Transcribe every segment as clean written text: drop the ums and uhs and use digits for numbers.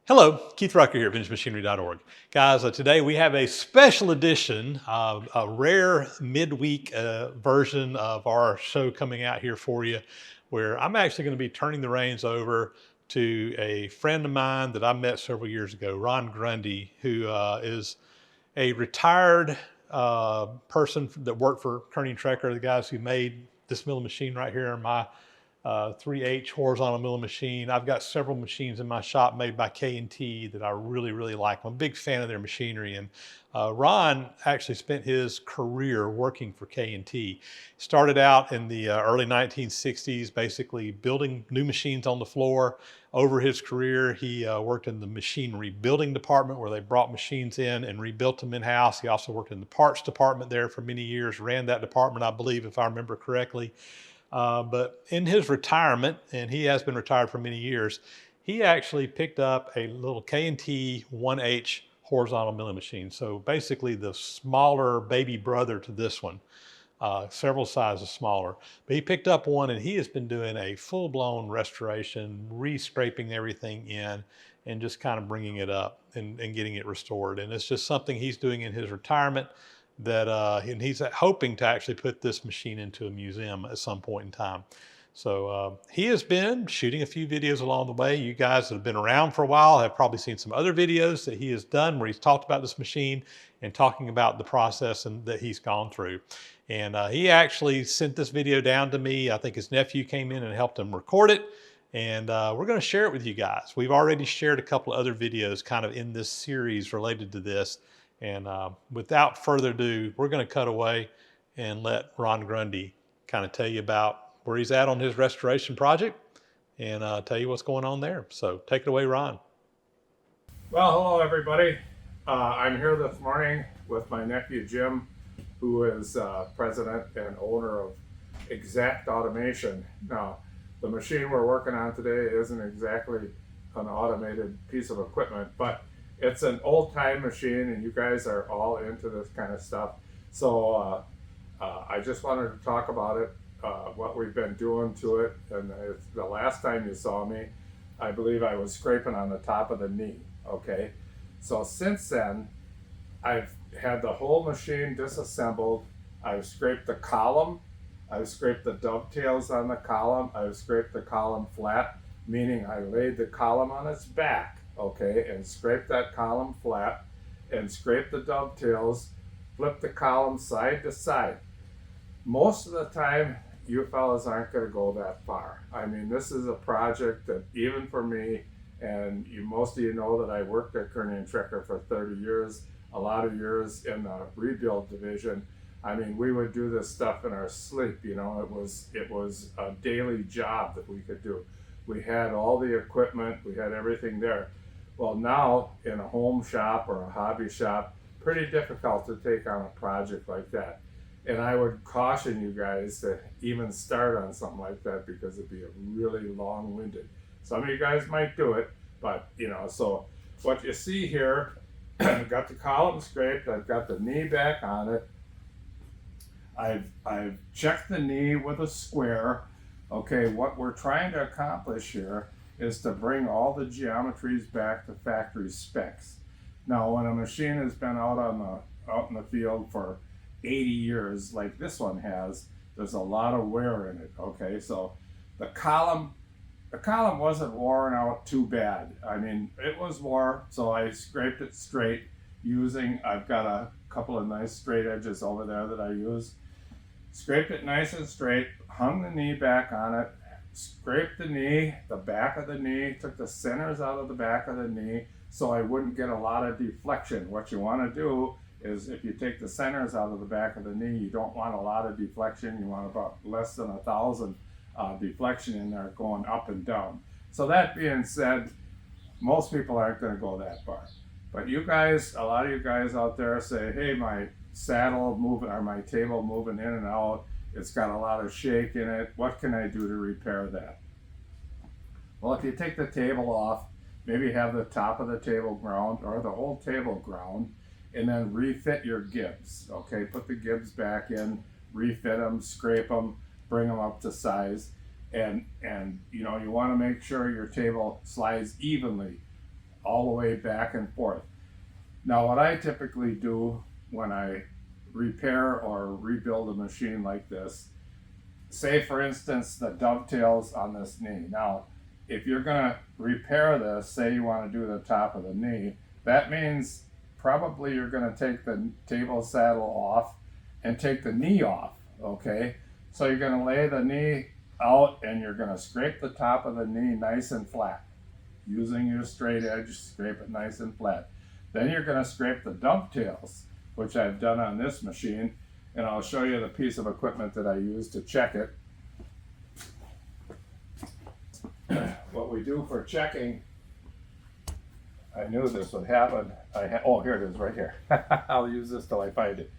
Hello, Keith Rucker here at VintageMachinery.org. Guys, today we have a special edition, a rare midweek version of our show coming out here for you, where I'm actually going to be turning the reins over to a friend of mine that I met several years ago, Ron Grundy, who is a retired person that worked for Kearney Trecker, the guys who made this milling machine right here in my 3H horizontal milling machine. I've got several machines in my shop made by K&T that I really like. I'm a big fan of their machinery, and Ron actually spent his career working for K&T. Started out in the early 1960s, basically building new machines on the floor. Over his career, he worked in the machine rebuilding department where they brought machines in and rebuilt them in-house. He also worked in the parts department there for many years, ran that department, I believe, if I remember correctly. But in his retirement, and he has been retired for many years, he actually picked up a little K&T 1H horizontal milling machine. So basically the smaller baby brother to this one, several sizes smaller. But he picked up one and he has been doing a full-blown restoration, re-scraping everything in and just kind of bringing it up and getting it restored. And it's just something he's doing in his retirement that and he's hoping to actually put this machine into a museum at some point in time. So he has been shooting a few videos along the way. You guys that have been around for a while have probably seen some other videos that he has done where he's talked about this machine and talking about the process and that he's gone through. And he actually sent this video down to me. I think his nephew came in and helped him record it. And we're going to share it with you guys. We've already shared a couple of other videos kind of in this series related to this. And without further ado, we're going to cut away and let Ron Grundy kind of tell you about where he's at on his restoration project and tell you what's going on there. So take it away, Ron. Well, hello everybody. I'm here this morning with my nephew Jim, who is president and owner of Exact Automation. Now, the machine we're working on today isn't exactly an automated piece of equipment, but it's an old-time machine, and you guys are all into this kind of stuff. So I just wanted to talk about it, what we've been doing to it. And the last time you saw me, I believe I was scraping on the top of the knee, okay? So since then, I've had the whole machine disassembled. I've scraped the column. I've scraped the dovetails on the column. I've scraped the column flat, meaning I laid the column on its back, okay, and scrape that column flat and scrape the dovetails, flip the column side to side. Most of the time, you fellas aren't going to go that far. I mean, this is a project that even for me, and most of you know that I worked at Kearney Trecker for 30 years, a lot of years in the rebuild division. I mean, we would do this stuff in our sleep, you know, it was a daily job that we could do. We had all the equipment, we had everything there. Well, now in a home shop or a hobby shop, pretty difficult to take on a project like that. And I would caution you guys to even start on something like that because it'd be a really long-winded. Some of you guys might do it, but you know, so what you see here, I've got the column scraped, I've got the knee back on it. I've checked the knee with a square. Okay, what we're trying to accomplish here is to bring all the geometries back to factory specs. Now, when a machine has been out in the field for 80 years, like this one has, there's a lot of wear in it. Okay, so the column wasn't worn out too bad. I mean, it was wore, so I scraped it straight using, I've got a couple of nice straight edges over there that I use. Scraped it nice and straight, hung the knee back on it, scraped the knee, the back of the knee, took the centers out of the back of the knee so I wouldn't get a lot of deflection. What you want to do is if you take the centers out of the back of the knee, you don't want a lot of deflection. You want about less than 1,000 deflection in there going up and down. So that being said, most people aren't going to go that far. But you guys, a lot of you guys out there say, hey, my saddle moving or my table moving in and out, it's got a lot of shake in it. What can I do to repair that? Well, if you take the table off, maybe have the top of the table ground or the whole table ground, and then refit your gibs. Okay, put the gibs back in, refit them, scrape them, bring them up to size, and you know, you want to make sure your table slides evenly all the way back and forth. Now what I typically do when I repair or rebuild a machine like this, say for instance the dovetails on this knee. Now if you're going to repair this, say you want to do the top of the knee, that means probably you're going to take the table saddle off and take the knee off, okay? So you're going to lay the knee out and you're going to scrape the top of the knee nice and flat. Using your straight edge, scrape it nice and flat. Then you're going to scrape the dovetails, which I've done on this machine, and I'll show you the piece of equipment that I use to check it. What we do for checking, I knew this would happen. Oh, here it is right here. I'll use this till I find it.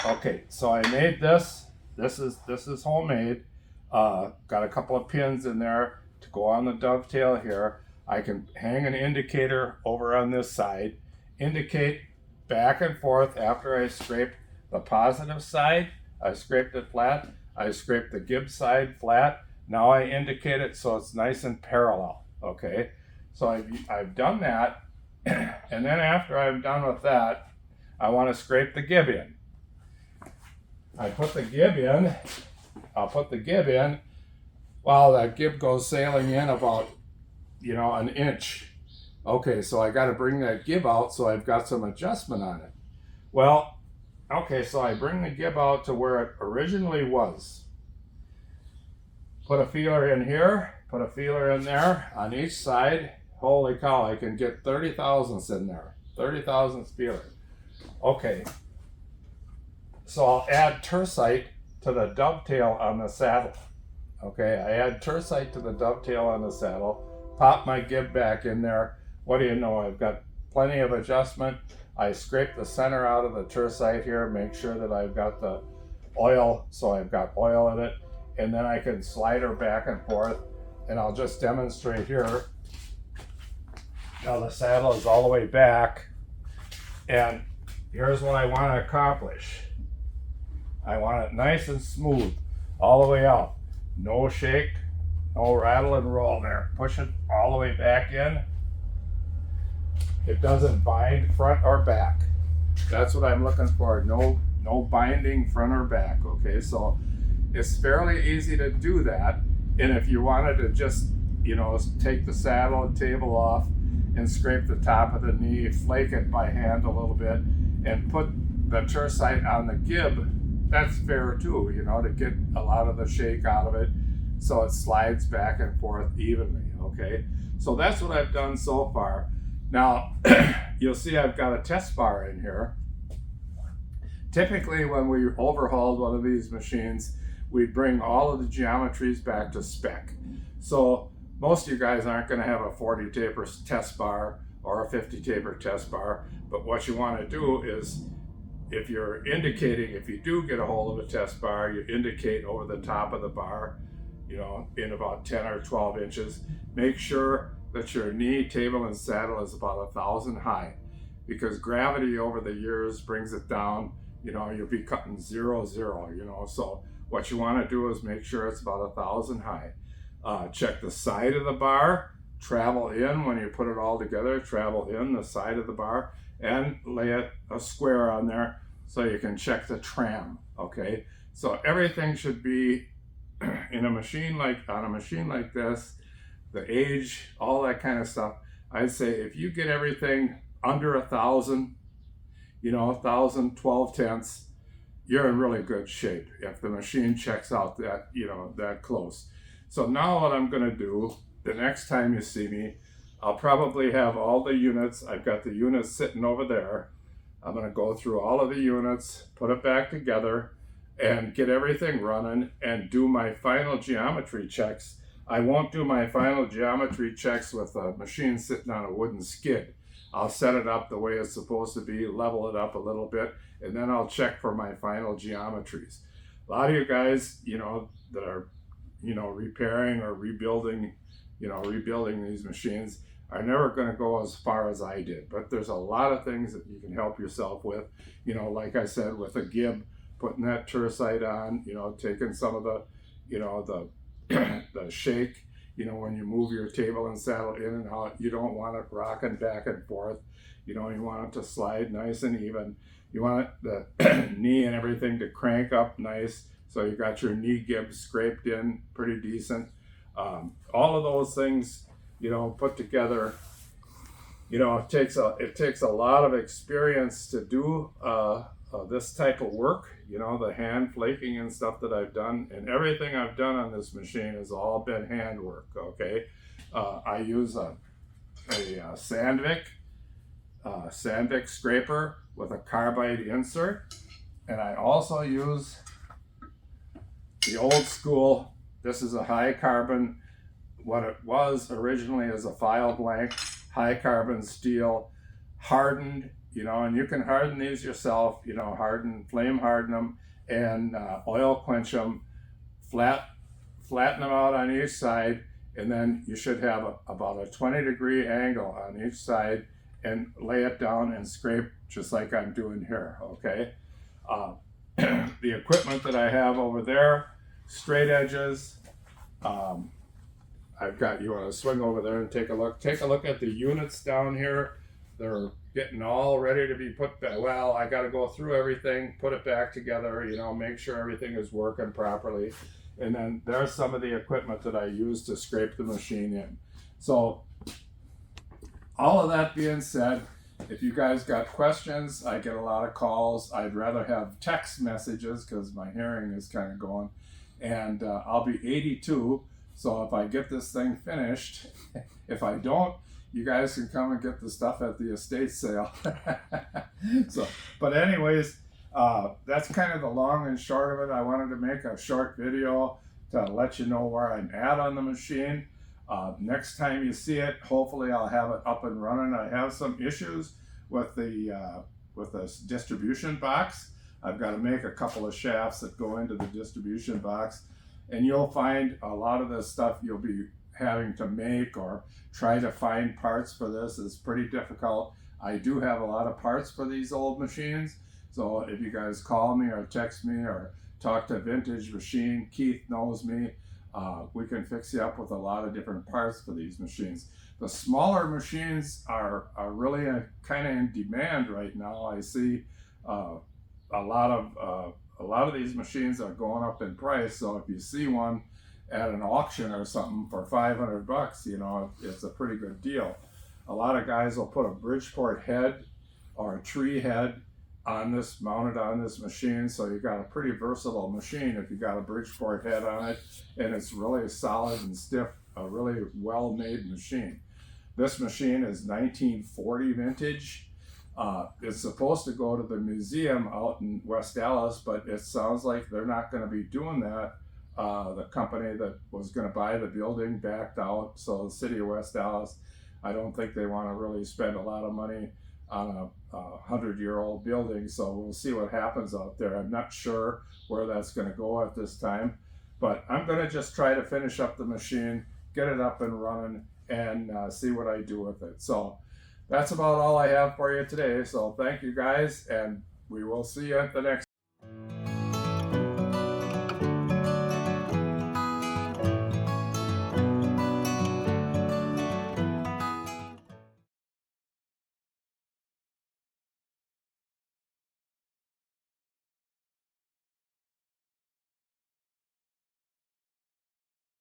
Okay, so I made this. This is homemade. Got a couple of pins in there to go on the dovetail here. I can hang an indicator over on this side, indicate back and forth after I scrape the positive side. I scraped it flat. I scraped the gib side flat. Now I indicate it so it's nice and parallel, okay? So I've done that, and then after I'm done with that, I want to scrape the gib in. I put the gib in, I'll put the gib in while that gib goes sailing in about, an inch. Okay, so I got to bring that gib out so I've got some adjustment on it. Well, okay, so I bring the gib out to where it originally was. Put a feeler in here, put a feeler in there on each side. Holy cow, I can get 30 thousandths in there. 30 thousandths feeler. Okay, so I'll add tercite to the dovetail on the saddle. Okay, I add tercite to the dovetail on the saddle, pop my gib back in there. What do you know, I've got plenty of adjustment. I scrape the center out of the tercite here, make sure that I've got the oil, so I've got oil in it, and then I can slide her back and forth, and I'll just demonstrate here. Now the saddle is all the way back, and here's what I want to accomplish. I want it nice and smooth all the way out. No shake, no rattle and roll there. Push it all the way back in. It doesn't bind front or back. That's what I'm looking for. No binding front or back. Okay, so it's fairly easy to do that. And if you wanted to just, take the saddle and table off and scrape the top of the knee, flake it by hand a little bit, and put the tercite on the gib, that's fair too, to get a lot of the shake out of it so it slides back and forth evenly, okay? So that's what I've done so far. Now, you'll see I've got a test bar in here. Typically, when we overhauled one of these machines, we bring all of the geometries back to spec. So most of you guys aren't going to have a 40 taper test bar or a 50 taper test bar, but what you want to do is, if you're indicating, if you do get a hold of a test bar, you indicate over the top of the bar, in about 10 or 12 inches. Make sure that your knee, table, and saddle is about 1,000 high, because gravity over the years brings it down. You'll be cutting 0, 0, so what you want to do is make sure it's about 1,000 high. Check the side of the bar, travel in when you put it all together, travel in the side of the bar, and lay a square on there so you can check the tram, okay? So everything should be on a machine like this, the age, all that kind of stuff. I'd say if you get everything under 1,000, 1,000, 12 tenths, you're in really good shape if the machine checks out that, that close. So now what I'm gonna do, the next time you see me, I'll probably have all the units. I've got the units sitting over there. I'm gonna go through all of the units, put it back together, and get everything running and do my final geometry checks. I won't do my final geometry checks with a machine sitting on a wooden skid. I'll set it up the way it's supposed to be, level it up a little bit, and then I'll check for my final geometries. A lot of you guys, that are, repairing or rebuilding, rebuilding these machines are never going to go as far as I did. But there's a lot of things that you can help yourself with. Like I said, with a gib, putting that tercite on, taking some of the, the shake You know, when you move your table and saddle in and out, you don't want it rocking back and forth. You know, you want it to slide nice and even. You want the knee and everything to crank up nice. So you got your knee gibs scraped in pretty decent. All of those things, you know, put together, you know, it takes a lot of experience to do this type of work. You know, the hand flaking and stuff that I've done, and everything I've done on this machine has all been handwork. Okay, I use a Sandvik scraper with a carbide insert, and I also use the old school. This is a high carbon, what it was originally is a file blank high carbon steel, hardened, you know, and you can harden these yourself, you know, flame harden them, and oil quench them, flatten them out on each side, and then you should have about a 20-degree angle on each side, and lay it down and scrape just like I'm doing here. Okay, the equipment that I have over there, straight edges. I've got, you want to swing over there and take a look. Take a look at the units down here. They're getting all ready to be put back. Well, I got to go through everything, put it back together, you know, make sure everything is working properly. And then there's some of the equipment that I use to scrape the machine in. So all of that being said, if you guys got questions, I get a lot of calls. I'd rather have text messages because my hearing is kind of going. And I'll be 82. So if I get this thing finished, if I don't, you guys can come and get the stuff at the estate sale. So, but anyways, that's kind of the long and short of it. I wanted to make a short video to let you know where I'm at on the machine. Next time you see it, hopefully I'll have it up and running. I have some issues with this distribution box. I've got to make a couple of shafts that go into the distribution box. And you'll find a lot of this stuff you'll be having to make or try to find parts for this is pretty difficult. I do have a lot of parts for these old machines. So if you guys call me or text me or talk to Vintage Machine, Keith knows me, we can fix you up with a lot of different parts for these machines. The smaller machines are really kind of in demand right now. I see a lot of these machines are going up in price. So if you see one at an auction or something for $500, you know, it's a pretty good deal. A lot of guys will put a Bridgeport head or a tree head on this, mounted on this machine. So you got a pretty versatile machine if you got a Bridgeport head on it, and it's really solid and stiff, a really well-made machine. This machine is 1940 vintage. It's supposed to go to the museum out in West Dallas, but it sounds like they're not going to be doing that. The company that was going to buy the building backed out, so the city of West Dallas, I don't think they want to really spend a lot of money on a 100-year-old building, so we'll see what happens out there. I'm not sure where that's going to go at this time, but I'm going to just try to finish up the machine, get it up and running, and see what I do with it. So that's about all I have for you today. So thank you guys, and we will see you at the next